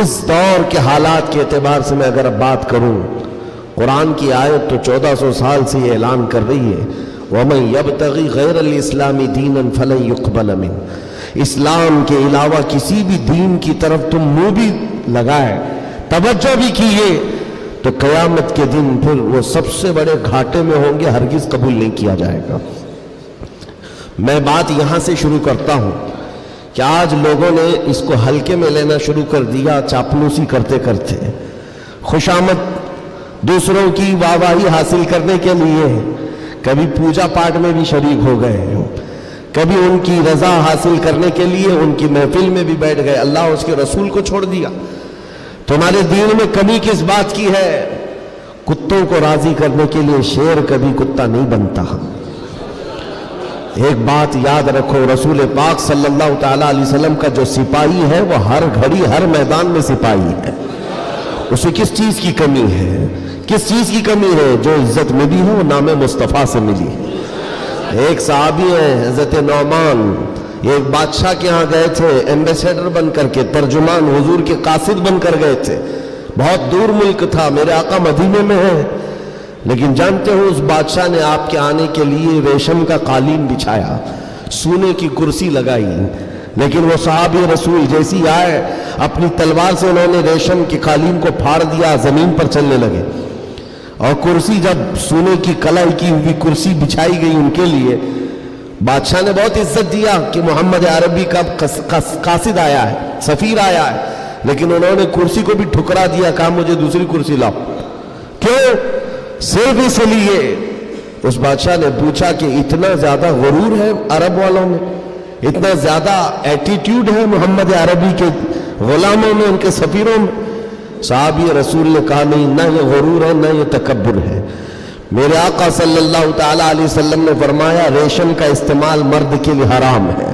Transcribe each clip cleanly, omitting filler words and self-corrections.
اس دور کے حالات کے اعتبار سے میں اگر اب بات کروں، قرآن کی آیت تو 1400 سال سے یہ اعلان کر رہی ہے وَمَن يَبْتَغِ غَيْرَ الْإِسْلَامِ دِينًا فَلَن يُقْبَلَ مِنْهُ، اسلام کے علاوہ کسی بھی دین کی طرف تم منہ بھی لگائے، توجہ بھی کیے، تو قیامت کے دن پھر وہ سب سے بڑے گھاٹے میں ہوں گے، ہرگز قبول نہیں کیا جائے گا۔ میں بات یہاں سے شروع کرتا ہوں کہ آج لوگوں نے اس کو ہلکے میں لینا شروع کر دیا، چاپلوسی کرتے کرتے، خوشامد دوسروں کی واہواہی حاصل کرنے کے لیے کبھی پوجا پاٹ میں بھی شریک ہو گئے، کبھی ان کی رضا حاصل کرنے کے لیے ان کی محفل میں بھی بیٹھ گئے، اللہ اس کے رسول کو چھوڑ دیا۔ تمہارے دین میں کمی کس بات کی ہے؟ کتوں کو راضی کرنے کے لیے شیر کبھی کتا نہیں بنتا۔ ایک بات یاد رکھو، رسول پاک صلی اللہ تعالیٰ علیہ وسلم کا جو سپاہی ہے وہ ہر گھڑی ہر میدان میں سپاہی ہے، اسے کس چیز کی کمی ہے؟ کس چیز کی کمی ہے؟ جو عزت ملی ہے وہ نام مصطفیٰ سے ملی ہے۔ ایک صحابی ہیں حضرت نعمان، ایک بادشاہ کے ہاں گئے تھے ایمبیسیڈر بن کر کے، ترجمان حضور کے قاصد بن کر گئے تھے، بہت دور ملک تھا، میرے آقا مدینے میں ہے، لیکن جانتے ہو اس بادشاہ نے آپ کے آنے کے لیے ریشم کا قالین بچھایا، سونے کی کرسی لگائی، لیکن وہ صحابی رسول جیسی آئے اپنی تلوار سے انہوں نے ریشم کے قالین کو پھاڑ دیا، زمین پر چلنے لگے، اور کرسی جب سونے کی کلائی کی ہوئی کرسی بچھائی گئی ان کے لیے، بادشاہ نے بہت عزت دیا کہ محمد عربی کا قاصد آیا ہے، سفیر آیا ہے، لیکن انہوں نے کرسی کو بھی ٹھکرا دیا، کہا مجھے دوسری کرسی لاؤ۔ کیوں؟ صرف اس لیے اس بادشاہ نے پوچھا کہ اتنا زیادہ غرور ہے عرب والوں میں، اتنا زیادہ ایٹیٹیوڈ ہے محمد عربی کے غلاموں میں، ان کے سفیروں میں؟ صحابی رسول نے کہا نہیں، نہ یہ غرور ہے نہ یہ تکبر ہے۔ میرے آقا صلی اللہ تعالیٰ علیہ وسلم نے فرمایا ریشم کا استعمال مرد کے لیے حرام ہے،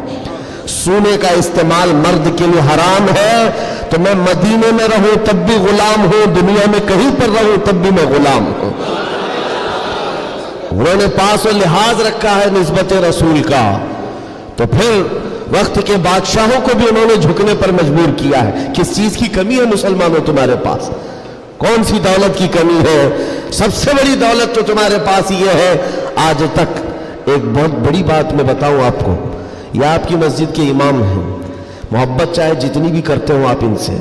سونے کا استعمال مرد کے لیے حرام ہے، تو میں مدینے میں رہوں تب بھی غلام ہوں، دنیا میں کہیں پر رہوں تب بھی میں غلام ہوں۔ انہوں نے پاس و لحاظ رکھا ہے نسبت رسول کا، تو پھر وقت کے بادشاہوں کو بھی انہوں نے جھکنے پر مجبور کیا ہے۔ کس چیز کی کمی ہے مسلمانوں تمہارے پاس؟ کون سی دولت کی کمی ہے؟ سب سے بڑی دولت تو تمہارے پاس یہ ہے، آج تک ایک بہت بڑی بات میں بتاؤں آپ کو، یہ آپ کی مسجد کے امام ہیں، محبت چاہے جتنی بھی کرتے ہو آپ ان سے،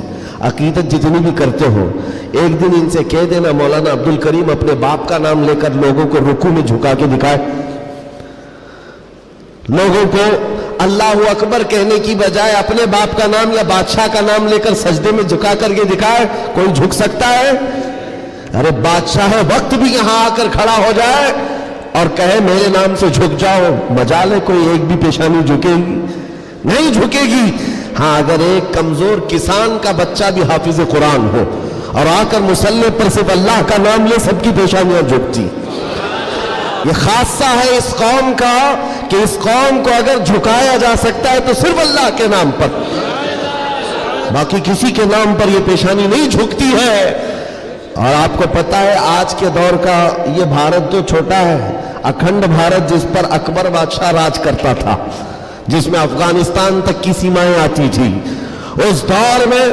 عقیدت جتنی بھی کرتے ہو، ایک دن ان سے کہہ دینا مولانا عبد الکریم اپنے باپ کا نام لے کر لوگوں کو رکوع میں جھکا کے دکھائے، لوگوں کو اللہ اکبر کہنے کی بجائے اپنے باپ کا نام یا بادشاہ کا نام لے کر سجدے میں جھکا کر کے دکھائے، کوئی جھک سکتا ہے؟ ارے بادشاہ وقت بھی یہاں آ کر کھڑا ہو جائے اور کہے میرے نام سے جھک جاؤ، مجال ہے کوئی ایک بھی پیشانی جھکے گی؟ نہیں جھکے گی۔ ہاں اگر ایک کمزور کسان کا بچہ بھی حافظ قرآن ہو اور آ کر مصلی پر صرف اللہ کا نام لے، سب کی پیشانیاں جھکتی۔ یہ خاصہ ہے اس قوم کا کہ اس قوم کو اگر جھکایا جا سکتا ہے تو صرف اللہ کے نام پر، باقی کسی کے نام پر یہ پیشانی نہیں جھکتی ہے۔ اور آپ کو پتا ہے آج کے دور کا یہ بھارت تو چھوٹا ہے، اکھنڈ بھارت جس پر اکبر بادشاہ راج کرتا تھا، جس میں افغانستان تک کی سیمائیں آتی تھی، اس دور میں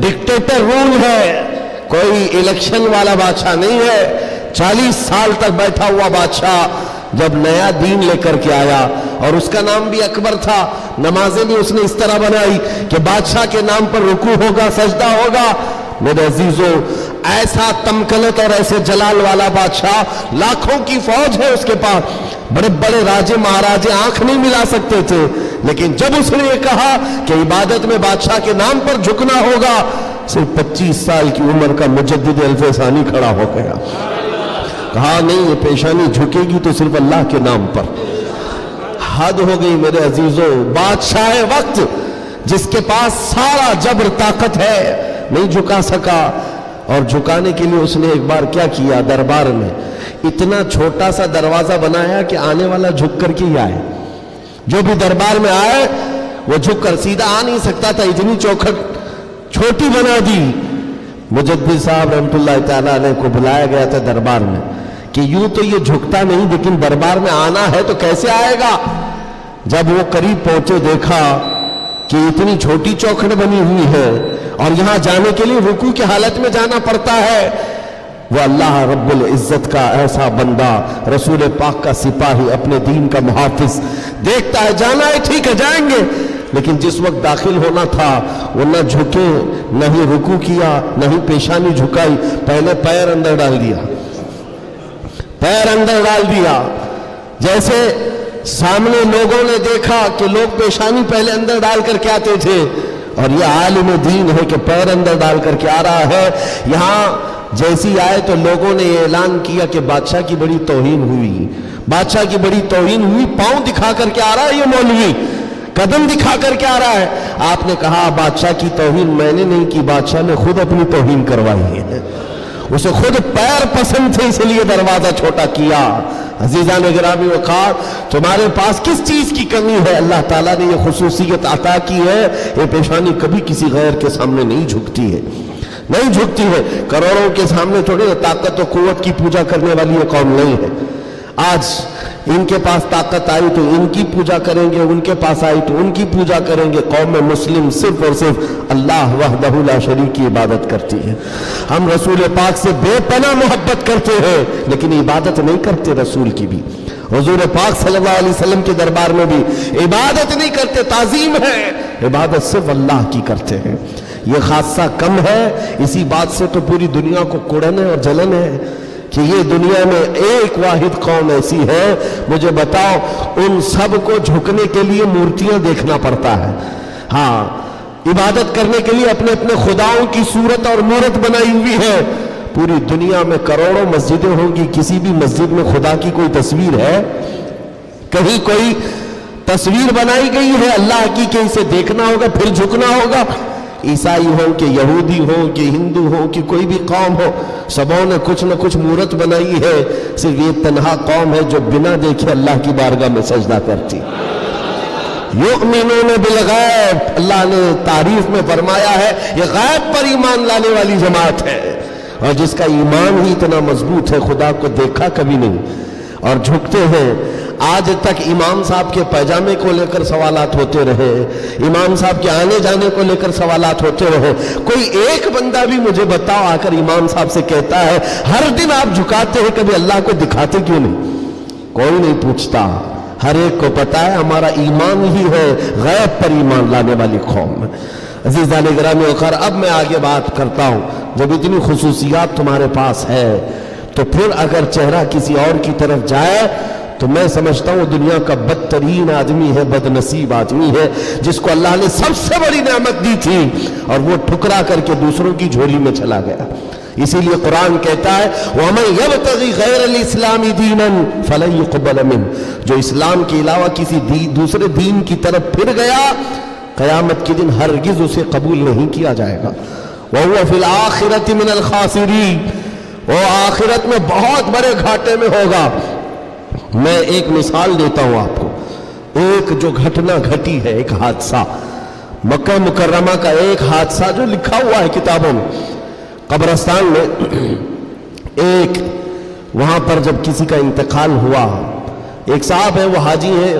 ڈکٹیٹر رول ہے، کوئی الیکشن والا بادشاہ نہیں ہے۔ 40 سال تک بیٹھا ہوا بادشاہ جب نیا دین لے کر کے آیا، اور اس کا نام بھی اکبر تھا، نمازیں بھی اس نے اس طرح بنائی کہ بادشاہ کے نام پر رکوع ہوگا، سجدہ ہوگا۔ میرے عزیزو، ایسا تمکنت اور ایسے جلال والا بادشاہ، لاکھوں کی فوج ہے اس کے پاس، بڑے بڑے راجے مہاراجے آنکھ نہیں ملا سکتے تھے، لیکن جب اس نے یہ کہا کہ عبادت میں بادشاہ کے نام پر جھکنا ہوگا، صرف 25 سال کی عمر کا مجدد الف ثانی کھڑا ہو گیا، کہا نہیں یہ پیشانی جھکے گی تو صرف اللہ کے نام پر۔ حد ہو گئی میرے عزیزو، بادشاہ وقت جس کے پاس سارا جبر طاقت ہے نہیں جھکا سکا، اور جھکانے کے لیے اس نے ایک بار کیا کیا، دربار میں اتنا چھوٹا سا دروازہ بنایا کہ آنے والا جھک کر کے ہی آئے، جو بھی دربار میں آئے وہ جھک کر، سیدھا آ نہیں سکتا تھا، اتنی چوکھٹ چھوٹی بنا دی۔ مجدد صاحب رحمت اللہ تعالیٰ علیہ کو بلایا گیا تھا دربار میں کہ یوں تو یہ جھکتا نہیں، لیکن دربار میں آنا ہے تو کیسے آئے گا؟ جب وہ قریب پہنچے دیکھا کہ اتنی چھوٹی چوکھٹ بنی ہوئی ہے اور یہاں جانے کے لیے رکوع کی حالت میں جانا پڑتا ہے. وہ اللہ رب العزت کا ایسا بندہ، رسول پاک کا سپاہی، اپنے دین کا محافظ، دیکھتا ہے جانا ہے ٹھیک ہے جائیں گے، لیکن جس وقت داخل ہونا تھا وہ نہ جھکے، نہ ہی رکوع کیا، نہ ہی پیشانی جھکائی، پہلے پیر اندر ڈال دیا، پیر اندر ڈال دیا. جیسے سامنے لوگوں نے دیکھا کہ لوگ پیشانی پہلے اندر ڈال کر کے آتے تھے، اور یہ عالم دین ہے کہ پیر اندر ڈال کر کے آ رہا ہے. یہاں جیسی آئے تو لوگوں نے یہ اعلان کیا کہ بادشاہ کی بڑی توہین ہوئی، بادشاہ کی بڑی توہین ہوئی، پاؤں دکھا کر کے آ رہا ہے یہ مولوی، قدم دکھا کر کے آ رہا ہے. آپ نے کہا بادشاہ کی توہین میں نے نہیں کی، بادشاہ نے خود اپنی توہین کروائی ہے، اسے خود پیر پسند تھے اس لیے دروازہ چھوٹا کیا. عزیزان گرامی وقار، تمہارے پاس کس چیز کی کمی ہے؟ اللہ تعالیٰ نے یہ خصوصیت عطا کی ہے، یہ پیشانی کبھی کسی غیر کے سامنے نہیں جھکتی ہے، نہیں جھکتی ہے. کروڑوں کے سامنے تھوڑی طاقت و قوت کی پوجا کرنے والی یہ قوم نہیں ہے. آج ان کے پاس طاقت آئی تو ان کی پوجا کریں گے، ان کے پاس آئی تو ان کی پوجا کریں گے. قوم مسلم صرف اور صرف اللہ وحدہ لا شریک کی عبادت کرتی ہے. ہم رسول پاک سے بے پناہ محبت کرتے ہیں، لیکن عبادت نہیں کرتے رسول کی بھی. حضور پاک صلی اللہ علیہ وسلم کے دربار میں بھی عبادت نہیں کرتے، تعظیم ہے، عبادت صرف اللہ کی کرتے ہیں. یہ خاصہ کم ہے، اسی بات سے تو پوری دنیا کو کڑن ہے اور جلن ہے کہ یہ دنیا میں ایک واحد قوم ایسی ہے. مجھے بتاؤ، ان سب کو جھکنے کے لیے مورتیاں دیکھنا پڑتا ہے، ہاں عبادت کرنے کے لیے اپنے اپنے خداؤں کی صورت اور مورت بنائی ہوئی ہے. پوری دنیا میں کروڑوں مسجدیں ہوں گی، کسی بھی مسجد میں خدا کی کوئی تصویر ہے؟ کہیں کوئی تصویر بنائی گئی ہے اللہ کی کہ اسے دیکھنا ہوگا پھر جھکنا ہوگا؟ عیسائی ہو کہ یہودی ہو کہ ہندو ہو کہ کوئی بھی قوم ہو، سبوں نے کچھ نہ کچھ مورت بنائی ہے. صرف یہ تنہا قوم ہے جو بنا دیکھے اللہ کی بارگاہ میں سجدہ کرتی. یؤمنون بالغیب، اللہ نے تعریف میں فرمایا ہے یہ غیب پر ایمان لانے والی جماعت ہے، اور جس کا ایمان ہی اتنا مضبوط ہے خدا کو دیکھا کبھی نہیں اور جھکتے ہیں. آج تک امام صاحب کے پیجامے کو لے کر سوالات ہوتے رہے، امام صاحب کے آنے جانے کو لے کر سوالات ہوتے رہے. کوئی ایک بندہ بھی مجھے بتاؤ آ کر امام صاحب سے کہتا ہے ہر دن آپ جھکاتے ہیں کبھی اللہ کو دکھاتے کیوں نہیں؟ کوئی نہیں پوچھتا. ہر ایک کو پتا ہے ہمارا ایمان ہی ہے غیب پر ایمان لانے والی قوم. عزیزان گرامی وقار، اب میں آگے بات کرتا ہوں. جب اتنی خصوصیات تمہارے پاس ہے تو پھر اگر چہرہ کسی اور کی طرف جائے تو میں سمجھتا ہوں دنیا کا بدترین آدمی ہے، بد نصیب آدمی ہے، جس کو اللہ نے سب سے بڑی نعمت دی تھی اور وہ ٹھکرا کر کے دوسروں کی جھولی میں چلا گیا. اسی لیے قرآن کہتا ہے وَمَن يَبْتَغِ غَيْرَ الْإِسْلَامِ دِينًا فَلَن يُقْبَلَ مِنْهُ، جو اسلام کے علاوہ کسی دوسرے دین کی طرف پھر گیا قیامت کے دن ہرگز اسے قبول نہیں کیا جائے گا. وَهُوَ فِي الْآخِرَةِ مِنَ الْخَاسِرِينَ، وہ آخرت میں بہت بڑے گھاٹے میں ہوگا. میں ایک مثال دیتا ہوں آپ کو. ایک جو گھٹنا گھٹی ہے، ایک حادثہ مکہ مکرمہ کا، ایک حادثہ جو لکھا ہوا ہے کتابوں میں. قبرستان میں ایک وہاں پر جب کسی کا انتقال ہوا، ایک صاحب ہیں وہ حاجی ہیں،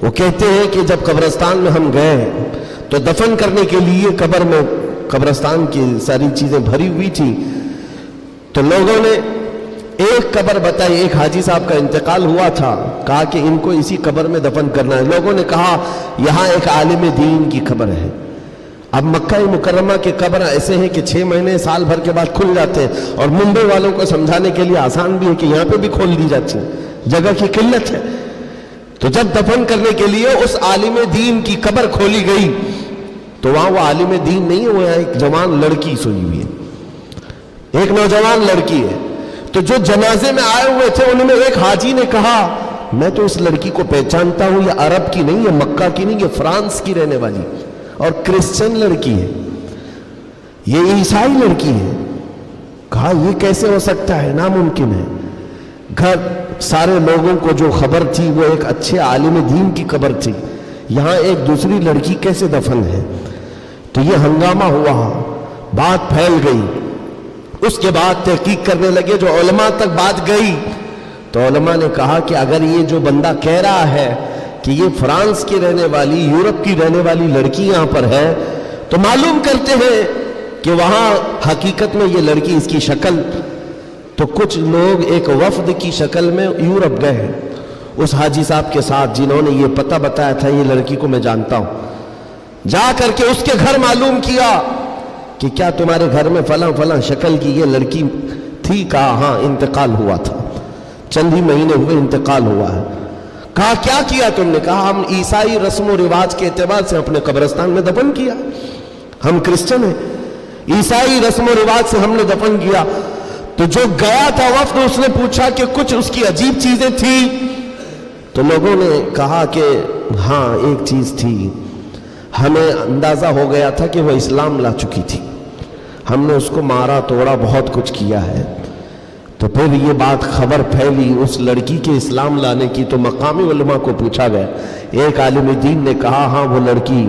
وہ کہتے ہیں کہ جب قبرستان میں ہم گئے تو دفن کرنے کے لیے قبر میں قبرستان کی ساری چیزیں بھری ہوئی تھی، تو لوگوں نے ایک قبر بتائی. ایک حاجی صاحب کا انتقال ہوا تھا، کہا کہ ان کو اسی قبر میں دفن کرنا ہے. لوگوں نے کہا یہاں ایک عالم دین کی قبر ہے. اب مکہ مکرمہ کے قبر ایسے ہیں کہ 6 مہینے سال بھر کے بعد کھل جاتے ہیں، اور ممبئی والوں کو سمجھانے کے لیے آسان بھی ہے کہ یہاں پہ بھی کھول دی جاتی ہے، جگہ کی قلت ہے. تو جب دفن کرنے کے لیے اس عالم دین کی قبر کھولی گئی تو وہاں وہ عالم دین نہیں ہے، وہ ایک جوان لڑکی سوئی ہوئی ہے، ایک نوجوان لڑکی ہے. تو جو جنازے میں آئے ہوئے تھے ان میں ایک حاجی نے کہا میں تو اس لڑکی کو پہچانتا ہوں، یہ عرب کی نہیں، یہ مکہ کی نہیں، یہ فرانس کی رہنے والی اور کرسچن لڑکی ہے، یہ عیسائی لڑکی ہے. کہا یہ کیسے ہو سکتا ہے؟ ناممکن ہے. گھر سارے لوگوں کو جو خبر تھی وہ ایک اچھے عالم دین کی قبر تھی، یہاں ایک دوسری لڑکی کیسے دفن ہے؟ تو یہ ہنگامہ ہوا، بات پھیل گئی. اس کے بعد تحقیق کرنے لگے، جو علماء تک بات گئی تو علماء نے کہا کہ اگر یہ جو بندہ کہہ رہا ہے کہ یہ فرانس کی رہنے والی، یورپ کی رہنے والی لڑکی یہاں پر ہے، تو معلوم کرتے ہیں کہ وہاں حقیقت میں یہ لڑکی، اس کی شکل، تو کچھ لوگ ایک وفد کی شکل میں یورپ گئے اس حاجی صاحب کے ساتھ جنہوں نے یہ پتہ بتایا تھا یہ لڑکی کو میں جانتا ہوں. جا کر کے اس کے گھر معلوم کیا کہ کیا تمہارے گھر میں فلاں فلاں شکل کی یہ لڑکی تھی؟ کہا ہاں، انتقال ہوا تھا، چند ہی مہینے ہوئے انتقال ہوا ہے. کہا کیا کیا تم نے؟ کہا ہم عیسائی رسم و رواج کے اعتبار سے اپنے قبرستان میں دفن کیا. ہم کرسچن ہیں، عیسائی رسم و رواج سے ہم نے دفن کیا. تو جو گیا تھا وفد، اس نے پوچھا کہ کچھ اس کی عجیب چیزیں تھی؟ تو لوگوں نے کہا کہ ہاں ایک چیز تھی، ہمیں اندازہ ہو گیا تھا کہ وہ اسلام لا چکی تھی، ہم نے اس کو مارا توڑا، بہت کچھ کیا ہے. تو پھر یہ بات خبر پھیلی اس لڑکی کے اسلام لانے کی، تو مقامی علماء کو پوچھا گیا. ایک عالم دین نے کہا ہاں وہ لڑکی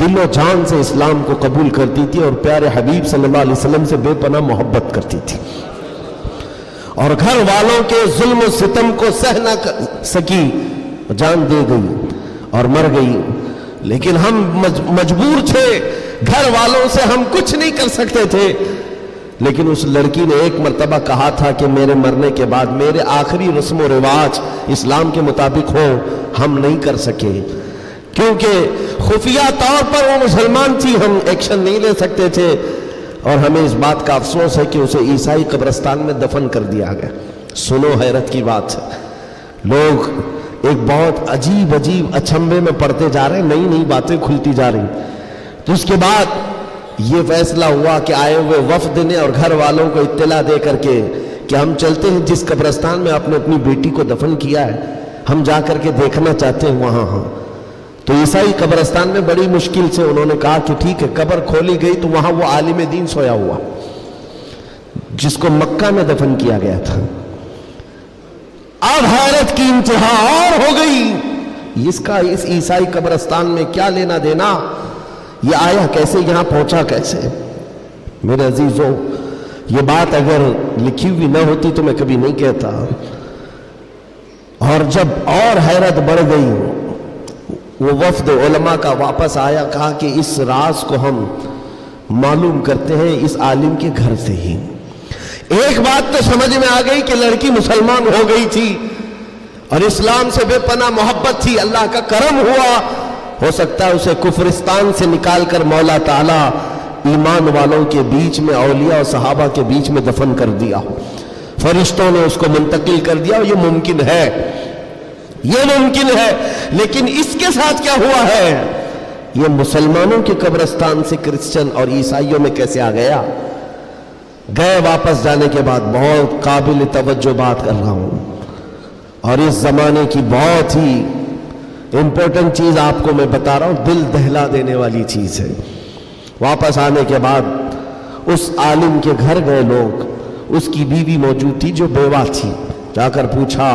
دل و جان سے اسلام کو قبول کرتی تھی اور پیارے حبیب صلی اللہ علیہ وسلم سے بے پناہ محبت کرتی تھی، اور گھر والوں کے ظلم و ستم کو سہ نہ سکی، جان دے گئی اور مر گئی. لیکن ہم مجبور تھے، گھر والوں سے ہم کچھ نہیں کر سکتے تھے. لیکن اس لڑکی نے ایک مرتبہ کہا تھا کہ میرے مرنے کے بعد میرے آخری رسم و رواج اسلام کے مطابق ہو. ہم نہیں کر سکے کیونکہ خفیہ طور پر وہ مسلمان تھی، ہم ایکشن نہیں لے سکتے تھے. اور ہمیں اس بات کا افسوس ہے کہ اسے عیسائی قبرستان میں دفن کر دیا گیا. سنو حیرت کی بات ہے، لوگ ایک بہت عجیب عجیب اچھمبے میں پڑتے جا رہے ہیں، نئی نئی باتیں کھلتی جا رہی. تو اس کے بعد یہ فیصلہ ہوا کہ آئے ہوئے وفد نے اور گھر والوں کو اطلاع دے کر کے کہ ہم چلتے ہیں جس قبرستان میں آپ نے اپنی بیٹی کو دفن کیا ہے، ہم جا کر کے دیکھنا چاہتے ہیں وہاں. ہاں، تو عیسائی قبرستان میں بڑی مشکل سے انہوں نے کہا کہ ٹھیک ہے. قبر کھولی گئی تو وہاں وہ عالم دین سویا ہوا جس کو مکہ میں دفن کیا گیا تھا. اب حیرت کی انتہا اور ہو گئی، اس کا اس عیسائی قبرستان میں کیا لینا دینا؟ یہ آیا کیسے؟ یہاں پہنچا کیسے؟ میرے عزیزوں، یہ بات اگر لکھی ہوئی نہ ہوتی تو میں کبھی نہیں کہتا. اور جب اور حیرت بڑھ گئی، وہ وفد علماء کا واپس آیا، کہا کہ اس راز کو ہم معلوم کرتے ہیں اس عالم کے گھر سے ہی. ایک بات تو سمجھ میں آ گئی کہ لڑکی مسلمان ہو گئی تھی اور اسلام سے بے پناہ محبت تھی. اللہ کا کرم ہوا، ہو سکتا ہے اسے کفرستان سے نکال کر مولا تعالیٰ ایمان والوں کے بیچ میں، اولیاء اور صحابہ کے بیچ میں دفن کر دیا ہو. فرشتوں نے اس کو منتقل کر دیا. یہ ممکن ہے، یہ ممکن ہے. لیکن اس کے ساتھ کیا ہوا ہے؟ یہ مسلمانوں کے قبرستان سے کرسچن اور عیسائیوں میں کیسے آ گیا؟ گئے واپس جانے کے بعد بہت قابل توجہ بات کر رہا ہوں، اور اس زمانے کی بہت ہی امپورٹنٹ چیز آپ کو میں بتا رہا ہوں، دل دہلا دینے والی چیز ہے. واپس آنے کے بعد اس عالم کے گھر گئے لوگ، اس کی بیوی موجود تھی جو بیوہ تھی. جا کر پوچھا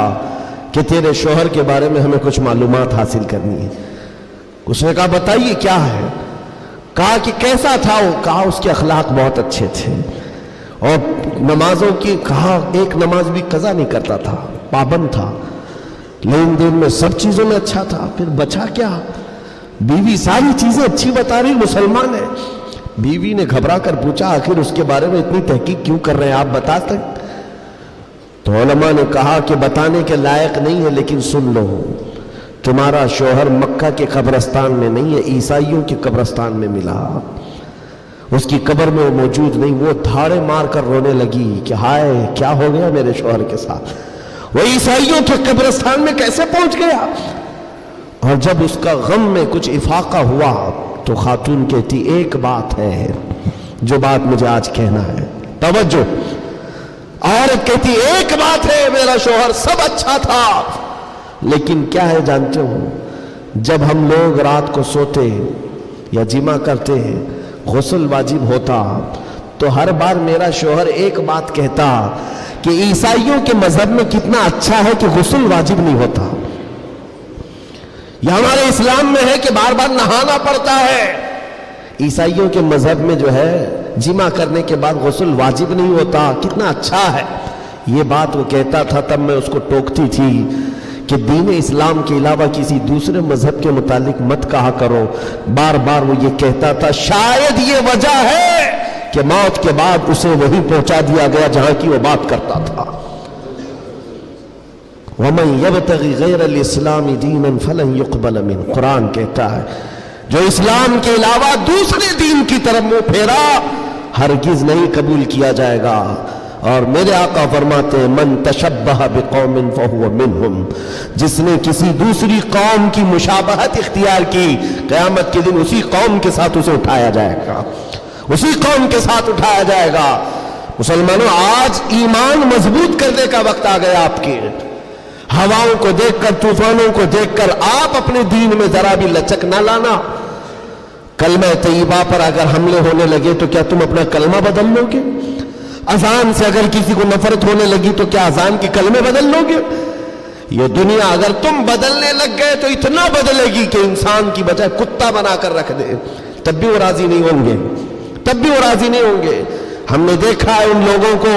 کہ تیرے شوہر کے بارے میں ہمیں کچھ معلومات حاصل کرنی ہے. اس نے کہا بتائیے کیا ہے؟ کہا کہ کیسا تھا وہ؟ کہا اس کے اخلاق بہت اچھے تھے، اور نمازوں کی کہا ایک نماز بھی قضا نہیں کرتا تھا، پابند تھا، لین دین میں سب چیزوں میں اچھا تھا. پھر بچا کیا؟ بیوی ساری چیزیں اچھی بتا رہی، مسلمان ہے. بیوی نے گھبرا کر پوچھا آخر اس کے بارے میں اتنی تحقیق کیوں کر رہے ہیں، آپ بتا سکتے؟ تو علماء نے کہا کہ بتانے کے لائق نہیں ہے، لیکن سن لو، تمہارا شوہر مکہ کے قبرستان میں نہیں ہے، عیسائیوں کے قبرستان میں ملا. اس کی قبر میں وہ موجود نہیں. وہ دھاڑے مار کر رونے لگی کہ ہائے کیا ہو گیا میرے شوہر کے ساتھ، وہ عیسائیوں کے قبرستان میں کیسے پہنچ گیا؟ اور جب اس کا غم میں کچھ افاقہ ہوا تو خاتون کہتی ایک بات ہے جو بات مجھے آج کہنا ہے، توجہ. عورت کہتی ایک بات ہے، میرا شوہر سب اچھا تھا، لیکن کیا ہے جانتے ہو؟ جب ہم لوگ رات کو سوتے یا جمع کرتے ہیں، غسل واجب ہوتا، تو ہر بار میرا شوہر ایک بات کہتا کہ عیسائیوں کے مذہب میں کتنا اچھا ہے کہ غسل واجب نہیں ہوتا. یہ ہمارے اسلام میں ہے کہ بار بار نہانا پڑتا ہے، عیسائیوں کے مذہب میں جو ہے جمع کرنے کے بعد غسل واجب نہیں ہوتا، کتنا اچھا ہے. یہ بات وہ کہتا تھا، تب میں اس کو ٹوکتی تھی کہ دین اسلام کے علاوہ کسی دوسرے مذہب کے متعلق مت کہا کرو. بار بار وہ یہ کہتا تھا شاید یہ وجہ ہے کہ موت کے بعد اسے وہیں پہنچا دیا گیا جہاں کی وہ بات کرتا تھا۔ وَمَن يَبْتَغِ غَيْرَ الْإِسْلَامِ دِينًا فَلَن يُقْبَلَ مِنْهُ، قرآن کہتا ہے جو اسلام کے علاوہ دوسرے دین کی طرف منہ پھیرا ہرگز نہیں قبول کیا جائے گا۔ اور میرے آقا فرماتے ہیں من تشبہ بقوم فہو منہم، جس نے کسی دوسری قوم کی مشابہت اختیار کی قیامت کے دن اسی قوم کے ساتھ اسے اٹھایا جائے گا، اسی قوم کے ساتھ اٹھایا جائے گا۔ مسلمانوں، آج ایمان مضبوط کرنے کا وقت آ گیا آپ کے۔ ہواؤں کو دیکھ کر، طوفانوں کو دیکھ کر آپ اپنے دین میں ذرا بھی لچک نہ لانا۔ کلمہ طیبہ پر اگر حملے ہونے لگے تو کیا تم اپنا کلمہ بدل لو گے؟ اذان سے اگر کسی کو نفرت ہونے لگی تو کیا اذان کے کلمے بدل لو گے؟ یہ دنیا اگر تم بدلنے لگ گئے تو اتنا بدلے گی کہ انسان کی بجائے کتا بنا کر رکھ دے، تب بھی وہ راضی نہیں ہوں گے، تب بھی وہ راضی نہیں ہوں گے۔ ہم نے دیکھا ہے ان لوگوں کو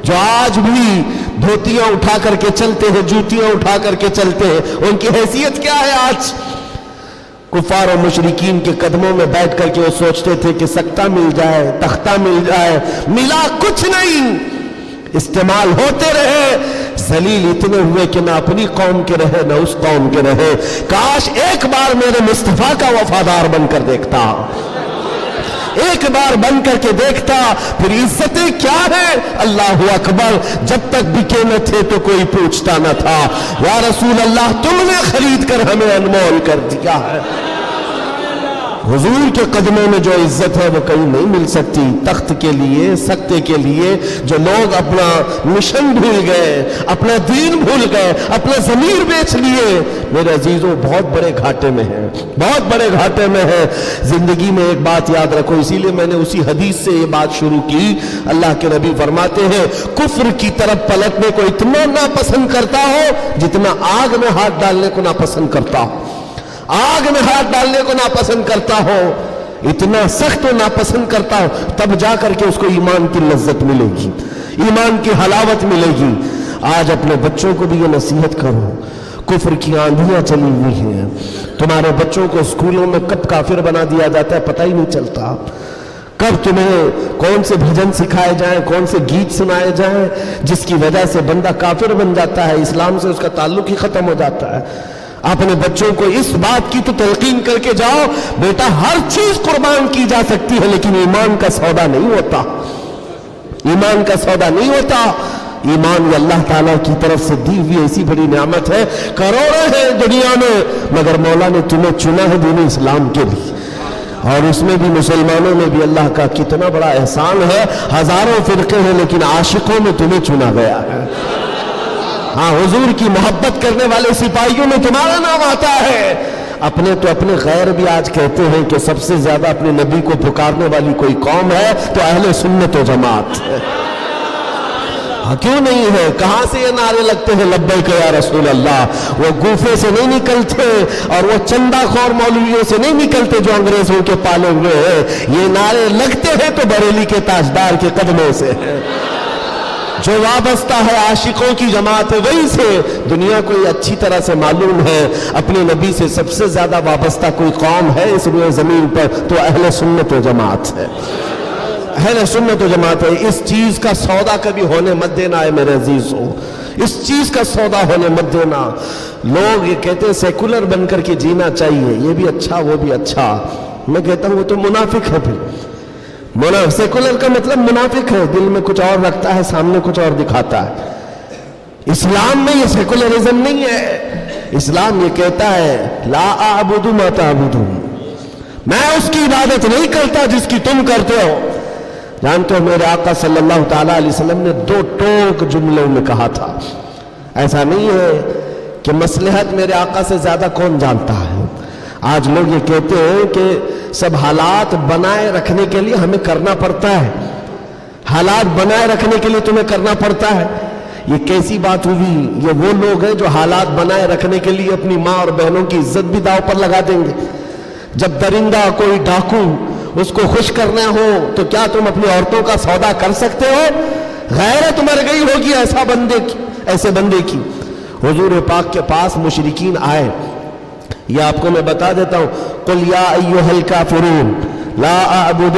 جو آج بھی دھوتیاں اٹھا کر کے چلتے ہیں، جوتیاں اٹھا کر کے چلتے ہیں، ان کی حیثیت کیا ہے؟ آج کفار و مشرکین کے قدموں میں بیٹھ کر کے وہ سوچتے تھے کہ سکتہ مل جائے، تختہ مل جائے، ملا کچھ نہیں، استعمال ہوتے رہے، ذلیل اتنے ہوئے کہ نہ اپنی قوم کے رہے نہ اس قوم کے رہے۔ کاش ایک بار میرے مصطفیٰ کا وفادار بن کر دیکھتا، ایک بار بن کر کے دیکھتا، پھر عزتیں کیا ہے؟ اللہ اکبر، جب تک بکے نہ تھے تو کوئی پوچھتا نہ تھا، یا رسول اللہ تم نے خرید کر ہمیں انمول کر دیا ہے۔ حضور کے قدموں میں جو عزت ہے وہ کہیں نہیں مل سکتی۔ تخت کے لیے، سکتے کے لیے جو لوگ اپنا مشن بھول گئے، اپنا دین بھول گئے، اپنا ضمیر بیچ لیے، میرے عزیزوں بہت بڑے گھاٹے میں ہیں، بہت بڑے گھاٹے میں ہیں۔ زندگی میں ایک بات یاد رکھو، اسی لیے میں نے اسی حدیث سے یہ بات شروع کی۔ اللہ کے نبی فرماتے ہیں کفر کی طرف پلٹنے کو اتنا ناپسند کرتا ہو جتنا آگ میں ہاتھ ڈالنے کو ناپسند کرتا ہو، آگ میں ہاتھ ڈالنے کو ناپسند کرتا ہو، اتنا سخت و ناپسند کرتا ہو، تب جا کر کے اس کو ایمان کی لذت ملے گی، ایمان کی حلاوت ملے گی۔ آج اپنے بچوں کو بھی یہ نصیحت کرو، کفر کی آندھیاں چلی ہوئی ہیں، تمہارے بچوں کو اسکولوں میں کب کافر بنا دیا جاتا ہے پتہ ہی نہیں چلتا، کب تمہیں کون سے بھجن سکھائے جائیں، کون سے گیت سنائے جائیں جس کی وجہ سے بندہ کافر بن جاتا ہے، اسلام سے اس کا تعلق ہی ختم ہو جاتا ہے۔ اپنے بچوں کو اس بات کی تو تلقین کر کے جاؤ، بیٹا ہر چیز قربان کی جا سکتی ہے لیکن ایمان کا سودا نہیں ہوتا، ایمان کا سودا نہیں ہوتا۔ ایمان یہ اللہ تعالیٰ کی طرف سے دی ہوئی ایسی بڑی نعمت ہے، کروڑوں ہیں دنیا میں مگر مولا نے تمہیں چنا ہے دین اسلام کے لیے، اور اس میں بھی مسلمانوں میں بھی اللہ کا کتنا بڑا احسان ہے، ہزاروں فرقے ہیں لیکن عاشقوں میں تمہیں چنا گیا ہے۔ ہاں، حضور کی محبت کرنے والے سپاہیوں میں تمہارا نام آتا ہے۔ اپنے تو اپنے غیر بھی آج کہتے ہیں کہ سب سے زیادہ اپنے نبی کو پکارنے والی کوئی قوم ہے تو اہل سنت و جماعت ہے۔ ہاں کیوں نہیں ہے؟ کہاں سے یہ نعرے لگتے ہیں لبیک یا رسول اللہ؟ وہ گوفے سے نہیں نکلتے اور وہ چندہ خور مولویوں سے نہیں نکلتے جو انگریزوں کے پالے ہوئے ہیں، یہ نعرے لگتے ہیں تو بریلی کے تاجدار کے قدموں سے ہیں۔ جو وابستہ ہے عاشقوں کی جماعت ہے وہیں سے۔ دنیا کو یہ اچھی طرح سے معلوم ہے اپنے نبی سے سب سے زیادہ وابستہ کوئی قوم ہے اس روئے زمین پر تو اہل سنت و جماعت ہے، اہل سنت و جماعت ہے۔ اس چیز کا سودا کبھی ہونے مت دینا ہے میرے عزیزوں، اس چیز کا سودا ہونے مت دینا۔ لوگ یہ کہتے ہیں سیکولر بن کر کے جینا چاہیے، یہ بھی اچھا وہ بھی اچھا، میں کہتا ہوں وہ تو منافق ہے۔ پھر سیکولر کا مطلب منافق ہے، دل میں کچھ اور رکھتا ہے سامنے کچھ اور دکھاتا ہے۔ اسلام میں یہ سیکولرزم نہیں ہے، اسلام یہ کہتا ہے لا اعبد ما تعبدون، میں اس کی عبادت نہیں کرتا جس کی تم کرتے ہو۔ جانتے ہو میرے آقا صلی اللہ تعالیٰ علیہ وسلم نے 2 ٹوک جملوں میں کہا تھا، ایسا نہیں ہے کہ مصلحت میرے آقا سے زیادہ کون جانتا ہے۔ آج لوگ یہ کہتے ہیں کہ سب حالات بنائے رکھنے کے لیے ہمیں کرنا پڑتا ہے، حالات بنائے رکھنے کے لیے تمہیں کرنا پڑتا ہے۔ یہ کیسی بات ہوئی؟ یہ وہ لوگ ہیں جو حالات بنائے رکھنے کے لیے اپنی ماں اور بہنوں کی عزت بھی داؤ پر لگا دیں گے۔ جب درندہ کوئی ڈاکو اس کو خوش کرنا ہو تو کیا تم اپنی عورتوں کا سودا کر سکتے ہو؟ غیرت مر گئی ہوگی ایسے بندے کی۔ حضور پاک کے پاس مشرکین آئے، یہ آپ کو میں بتا دیتا ہوں، قل یا ایھا الکافرون لا اعبد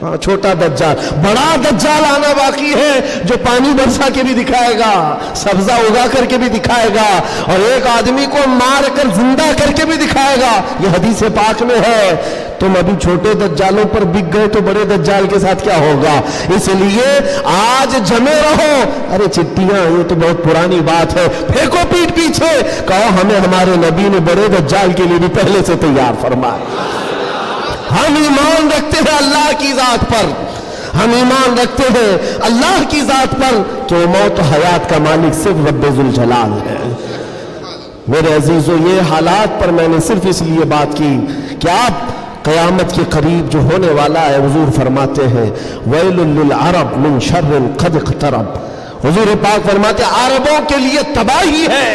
چھوٹا دجال، بڑا دجال آنا باقی ہے جو پانی برسا کے بھی دکھائے گا، سبزہ اگا کر کے بھی دکھائے گا، اور ایک آدمی کو مار کر زندہ کر کے بھی دکھائے گا۔ یہ حدیث پاک میں ہے۔ تم ابھی چھوٹے دجالوں پر بک گئے تو بڑے دجال کے ساتھ کیا ہوگا؟ اس لیے آج جمے رہو۔ ارے چٹیاں، یہ تو بہت پرانی بات ہے، پھینکو پیٹ پیچھے، کہو ہمیں ہمارے نبی نے بڑے دجال کے لیے بھی پہلے سے تیار فرمایا۔ ہم ایمان رکھتے ہیں اللہ کی ذات پر، ہم ایمان رکھتے ہیں اللہ کی ذات پر کہ موت و حیات کا مالک صرف رب ذوالجلال ہے۔ میرے عزیزو، یہ حالات پر میں نے صرف اس لیے بات کی کہ آپ قیامت کے قریب جو ہونے والا ہے، حضور فرماتے ہیں ویل للعرب من شر قد اقترب۔ حضور پاک فرماتے ہیں عربوں کے لیے تباہی ہے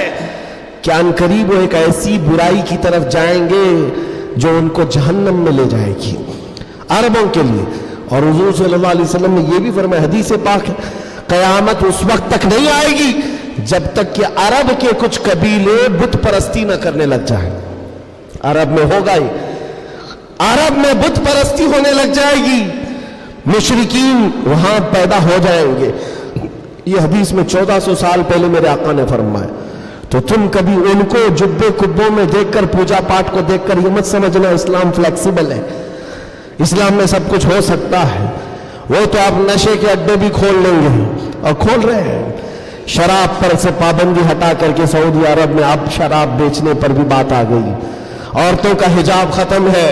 کہ ان قریب وہ ایک ایسی برائی کی طرف جائیں گے جو ان کو جہنم میں لے جائے گی، عربوں کے لیے۔ اور حضور صلی اللہ علیہ وسلم نے یہ بھی فرمایا، حدیث پاک ہے، قیامت اس وقت تک نہیں آئے گی جب تک کہ عرب کے کچھ قبیلے بت پرستی نہ کرنے لگ جائیں۔ عرب میں ہوگا ہی، عرب میں بت پرستی ہونے لگ جائے گی، مشرکین وہاں پیدا ہو جائیں گے۔ یہ حدیث میں 1400 سال پہلے میرے آقا نے فرمایا۔ تو تم کبھی ان کو جبے کبوں میں دیکھ کر، پوجا پاٹ کو دیکھ کر یہ مت سمجھنا اسلام فلیکسیبل ہے، اسلام میں سب کچھ ہو سکتا ہے۔ وہ تو آپ نشے کے اڈے بھی کھول لیں گے، اور کھول رہے ہیں۔ شراب پر سے پابندی ہٹا کر کے سعودی عرب میں اب شراب بیچنے پر بھی بات آ گئی، عورتوں کا حجاب ختم ہے،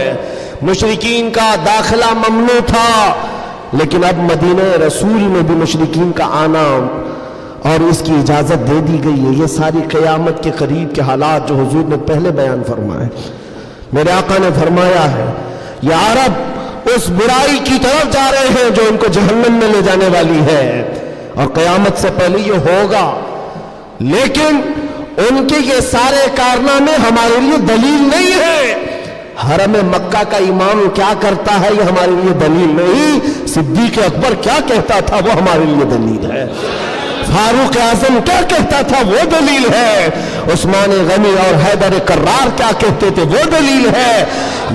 مشرکین کا داخلہ ممنوع تھا، لیکن اب مدینہ رسول میں بھی مشرکین کا آنا اور اس کی اجازت دے دی گئی ہے۔ یہ ساری قیامت کے قریب کے حالات جو حضور نے پہلے بیان فرمائے، میرے آقا نے فرمایا ہے یہ عرب اس برائی کی طرف جا رہے ہیں جو ان کو جہنم میں لے جانے والی ہے، اور قیامت سے پہلے یہ ہوگا۔ لیکن ان کے یہ سارے کارنامے ہمارے لیے دلیل نہیں ہے۔ حرم مکہ کا امام کیا کرتا ہے یہ ہمارے لیے دلیل نہیں، صدیق اکبر کیا کہتا تھا وہ ہمارے لیے دلیل ہے، فاروق اعظم کیا کہتا تھا وہ دلیل ہے، عثمان غنی اور حیدر کرار کیا کہتے تھے وہ دلیل ہے۔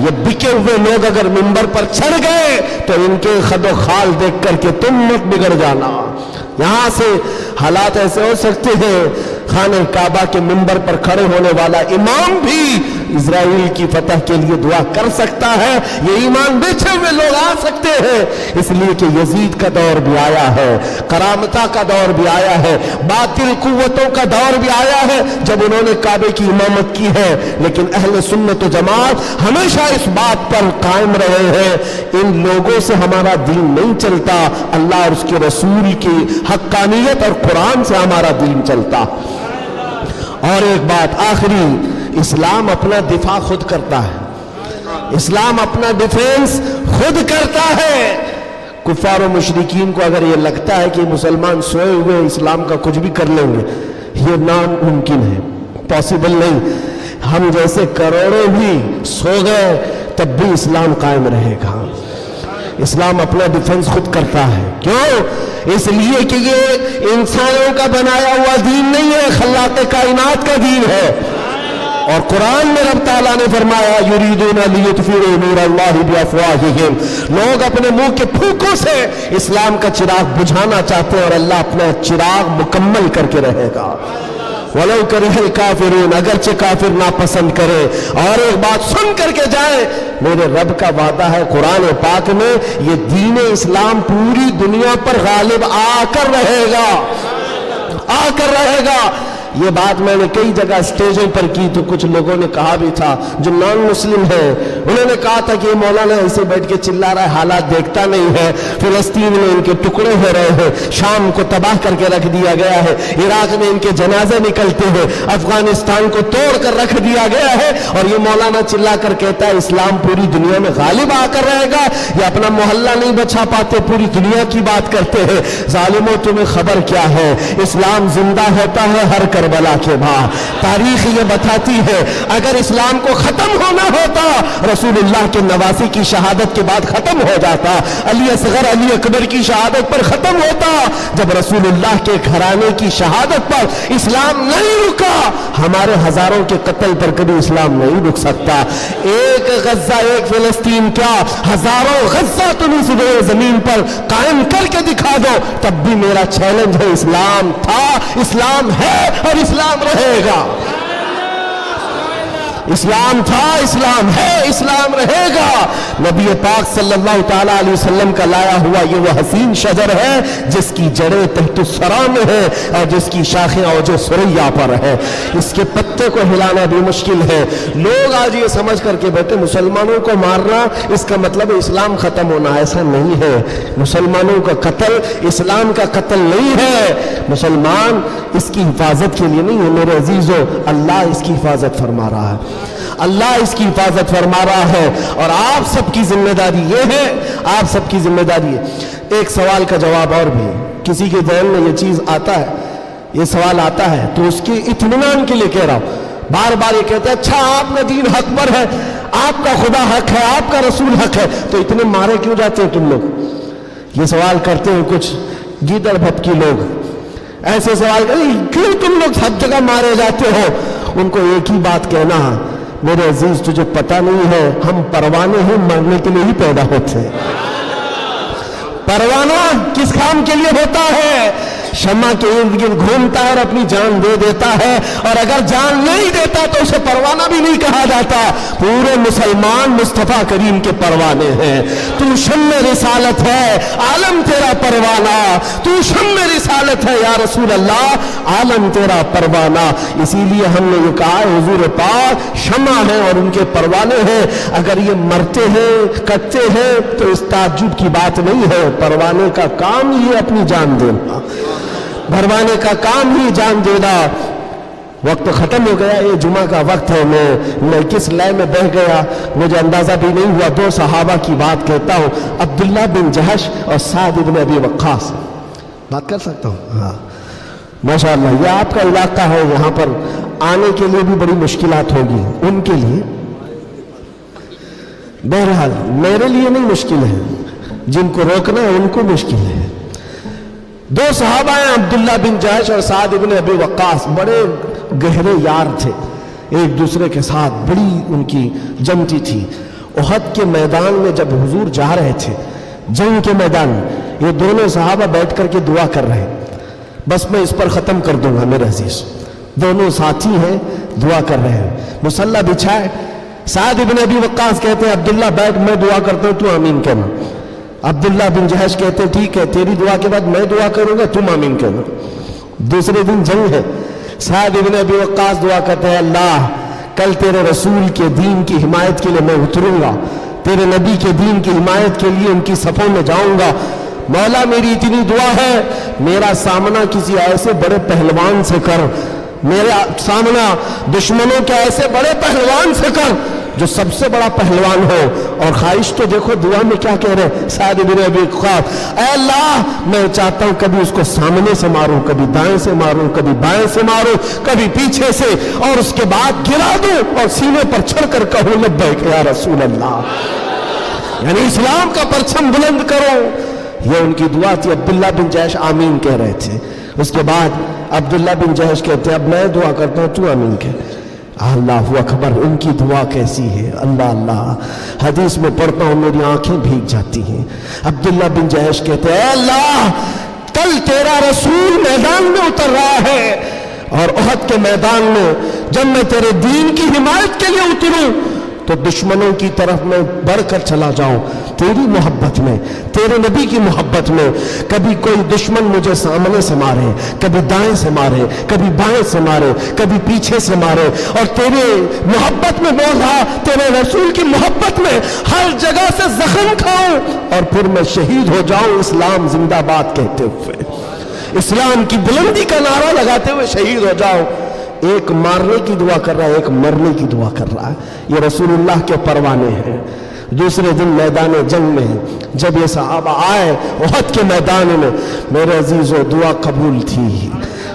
یہ بکے ہوئے لوگ اگر منبر پر چڑھ گئے تو ان کے خد و خال دیکھ کر کے تم مت بگڑ جانا۔ یہاں سے حالات ایسے ہو سکتے ہیں، خانہ کعبہ کے منبر پر کھڑے ہونے والا امام بھی اسرائیل کی فتح کے لیے دعا کر سکتا ہے، یہ ایمان بیچے ہوئے لوگ آ سکتے ہیں، اس لیے کہ یزید کا دور بھی آیا ہے، کرامتہ کا دور بھی آیا ہے، باطل قوتوں کا دور بھی آیا ہے جب انہوں نے کعبے کی امامت کی ہے۔ لیکن اہل سنت و جماعت ہمیشہ اس بات پر قائم رہے ہیں، ان لوگوں سے ہمارا دین نہیں چلتا، اللہ اور اس کے رسول کی حقانیت اور قرآن سے ہمارا دین چلتا۔ اور ایک بات آخری، اسلام اپنا دفاع خود کرتا ہے، اسلام اپنا ڈیفینس خود کرتا ہے۔ کفار و مشرکین کو اگر یہ لگتا ہے کہ مسلمان سوئے ہوئے اسلام کا کچھ بھی کر لیں گے، یہ ناممکن ہے، پاسبل نہیں۔ ہم جیسے کروڑوں بھی سو گئے تب بھی اسلام قائم رہے گا۔ اسلام اپنا ڈیفنس خود کرتا ہے، کیوں؟ اس لیے کہ یہ انسانوں کا بنایا ہوا دین نہیں ہے، خلاق کائنات کا دین ہے۔ اور قرآن میں رب تعالیٰ نے فرمایا یریدون لیطفئوا نور اللہ بافواہہم، لوگ اپنے منہ کے پھونکوں سے اسلام کا چراغ بجھانا چاہتے ہیں، اور اللہ اپنا چراغ مکمل کر کے رہے گا۔ وَلَوْ كَرِهَ الْكَافِرُونَ، اگرچہ کافر ناپسند کرے۔ اور ایک بات سن کر کے جائیں، میرے رب کا وعدہ ہے قرآن پاک میں، یہ دین اسلام پوری دنیا پر غالب آ کر رہے گا، آ کر رہے گا۔ یہ بات میں نے کئی جگہ اسٹیجوں پر کی تو کچھ لوگوں نے کہا بھی تھا جو نان مسلم ہیں، انہوں نے کہا تھا کہ مولانا ایسے بیٹھ کے چلا رہا ہے، حالات دیکھتا نہیں ہے، فلسطین میں ان کے ٹکڑے ہو رہے ہیں، شام کو تباہ کر کے رکھ دیا گیا ہے، عراق میں ان کے جنازے نکلتے ہیں، افغانستان کو توڑ کر رکھ دیا گیا ہے، اور یہ مولانا چلا کر کہتا ہے اسلام پوری دنیا میں غالب آ کر رہے گا۔ یہ اپنا محلہ نہیں بچا پاتے، پوری دنیا کی بات کرتے ہیں۔ ظالموں، تمہیں خبر کیا ہے؟ اسلام زندہ ہوتا ہے ہر کربلا کے بعد. تاریخ یہ بتاتی ہے اگر اسلام کو ختم ہونا ہوتا رسول اللہ کے نواسی کی شہادت کے بعد ختم ہو جاتا, علی اصغر علی اکبر کی شہادت پر ختم ہوتا. جب رسول اللہ کے گھرانے کی شہادت پر اسلام نہیں رکا, ہمارے ہزاروں کے قتل پر کبھی اسلام نہیں رک سکتا. ایک غزہ ایک فلسطین کیا, ہزاروں غزہ تم اس زمین پر قائم کر کے دکھا دو, تب بھی میرا چیلنج ہے. اسلام تھا, اسلام ہے اور اسلام رہے گا. اسلام تھا, اسلام ہے, اسلام رہے گا. نبی پاک صلی اللہ تعالیٰ علیہ وسلم کا لایا ہوا یہ وہ حسین شجر ہے جس کی جڑیں تحت الثری میں ہے اور جس کی شاخیں اوج ثریا پر ہے. اس کے پتے کو ہلانا بھی مشکل ہے. لوگ آج یہ سمجھ کر کے بیٹھے مسلمانوں کو مارنا اس کا مطلب اسلام ختم ہونا. ایسا نہیں ہے. مسلمانوں کا قتل اسلام کا قتل نہیں ہے. مسلمان اس کی حفاظت کے لیے نہیں ہے میرے عزیزو, اللہ اس کی حفاظت فرما رہا ہے. اللہ اس کی حفاظت فرما رہا ہے اور آپ سب کی ذمہ داری یہ ہے, آپ سب کی ذمہ داری ہے. ایک سوال کا جواب اور بھی, کسی کے ذہن میں یہ چیز آتا ہے, یہ سوال آتا ہے تو اس کے اطمینان کے لیے کہہ رہا ہوں. بار بار یہ کہتے ہیں اچھا آپ کا دین حق پر ہے, آپ کا خدا حق ہے, آپ کا رسول حق ہے, تو اتنے مارے کیوں جاتے ہیں تم لوگ؟ یہ سوال کرتے ہیں کچھ گیدڑ بھپکی لوگ. ایسے سوال کرتے کیوں تم لوگ سب جگہ مارے جاتے ہو؟ ان کو ایک ہی بات کہنا, میرے عزیز تجھے پتہ نہیں ہے ہم پروانے ہیں, مرنے کے لیے ہی پیدا ہوتے ہیں. پروانہ کس کام کے لیے ہوتا ہے؟ شمع کے ارد گرد گھومتا ہے اور اپنی جان دے دیتا ہے, اور اگر جان نہیں دیتا تو اسے پروانہ بھی نہیں کہا جاتا. پورے مسلمان مصطفیٰ کریم کے پروانے ہیں. تو شمع رسالت ہے, عالم تیرا پروانہ. تو شمع رسالت ہے یا رسول اللہ, عالم تیرا پروانہ. اسی لیے ہم نے یہ کہا حضور پاک شمع ہیں اور ان کے پروانے ہیں. اگر یہ مرتے ہیں کٹتے ہیں تو اس تعجب کی بات نہیں ہے. پروانے کا کام یہ اپنی جان دینا, پروانے کا کام ہی جان دینا. وقت ختم ہو گیا, یہ جمعہ کا وقت ہے. میں کس لئے میں بہ گیا مجھے اندازہ بھی نہیں ہوا. دو صحابہ کی بات کہتا ہوں, عبداللہ بن جہش اور سعد بن ابی وقاص. بات کر سکتا ہوں؟ ہاں ماشاءاللہ. یہ آپ کا علاقہ ہے, یہاں پر آنے کے لیے بھی بڑی مشکلات ہوگی ان کے لیے. بہرحال میرے لیے نہیں مشکل ہے, جن کو روکنا ہے ان کو مشکل ہے. دو صحابہ ہیں عبداللہ بن جہش اور سعد بن ابی وقاص, بڑے گہرے یار تھے, ایک دوسرے کے ساتھ بڑی ان کی جمتی تھی. احد کے میدان میں جب حضور جا رہے تھے, جنگ کے میدان میں, یہ دونوں صحابہ بیٹھ کر کے دعا کر رہے ہیں. بس میں اس پر ختم کر دوں گا میرے عزیز. دونوں ساتھی ہیں, دعا کر رہے ہیں, مصلی بچھائے. سعد بن ابی وقاص کہتے ہیں عبداللہ بیٹھ, میں دعا کرتا ہوں تو آمین کہنا. عبداللہ بن جہش کہتے ہیں ٹھیک ہے, تیری دعا کے بعد میں دعا کروں گا, تم آمین کہنا. دوسرے دن جنگ ہے. سعد بن ابی وقاص دعا کرتے ہیں اللہ کل تیرے رسول کے دین کی حمایت کے لیے میں اتروں گا, تیرے نبی کے دین کی حمایت کے لیے ان کی صفوں میں جاؤں گا. مولا میری اتنی دعا ہے میرا سامنا کسی ایسے بڑے پہلوان سے کر, میرا سامنا دشمنوں کے ایسے بڑے پہلوان سے کر جو سب سے بڑا پہلوان ہو. اور خواہش تو دیکھو دعا میں کیا کہہ رہے سعد بن ابی وقاص, اے اللہ میں چاہتا ہوں کبھی اس کو سامنے سے ماروں, کبھی دائیں سے ماروں, کبھی بائیں سے ماروں, کبھی پیچھے سے, اور اس کے بعد گرا دوں اور سینے پر چڑھ کر کہوں لبیک یا رسول اللہ, یعنی اسلام کا پرچم بلند کرو. یہ ان کی دعا تھی. عبداللہ بن جہش آمین کہہ رہے تھے. اس کے بعد عبداللہ بن جہش کہتے ہیں اب میں دعا کرتا ہوں تو آمین کہہ. اللہ اکبر, ان کی دعا کیسی ہے, اللہ اللہ. حدیث میں پڑھتا ہوں میری آنکھیں بھیگ جاتی ہیں. عبداللہ بن جہش کہتے ہیں اے اللہ کل تیرا رسول میدان میں اتر رہا ہے, اور احد کے میدان میں جب میں تیرے دین کی حمایت کے لیے اتروں تو دشمنوں کی طرف میں بڑھ کر چلا جاؤں تیری محبت میں, تیرے نبی کی محبت میں. کبھی کوئی دشمن مجھے سامنے سے مارے, کبھی دائیں سے مارے, کبھی بائیں سے مارے, کبھی پیچھے سے مارے, اور تیرے محبت میں بولا, تیرے رسول کی محبت میں ہر جگہ سے زخم کھاؤں اور پھر میں شہید ہو جاؤں اسلام زندہ باد کہتے ہوئے, اسلام کی بلندی کا نعرہ لگاتے ہوئے شہید ہو جاؤ. ایک مارنے کی دعا کر رہا ہے, ایک مرنے کی دعا کر رہا ہے. یہ رسول اللہ کے پروانے ہیں. دوسرے دن میدان جنگ میں جب یہ صحابہ آئے احد کے میدان میں, میرے عزیزو دعا قبول تھی,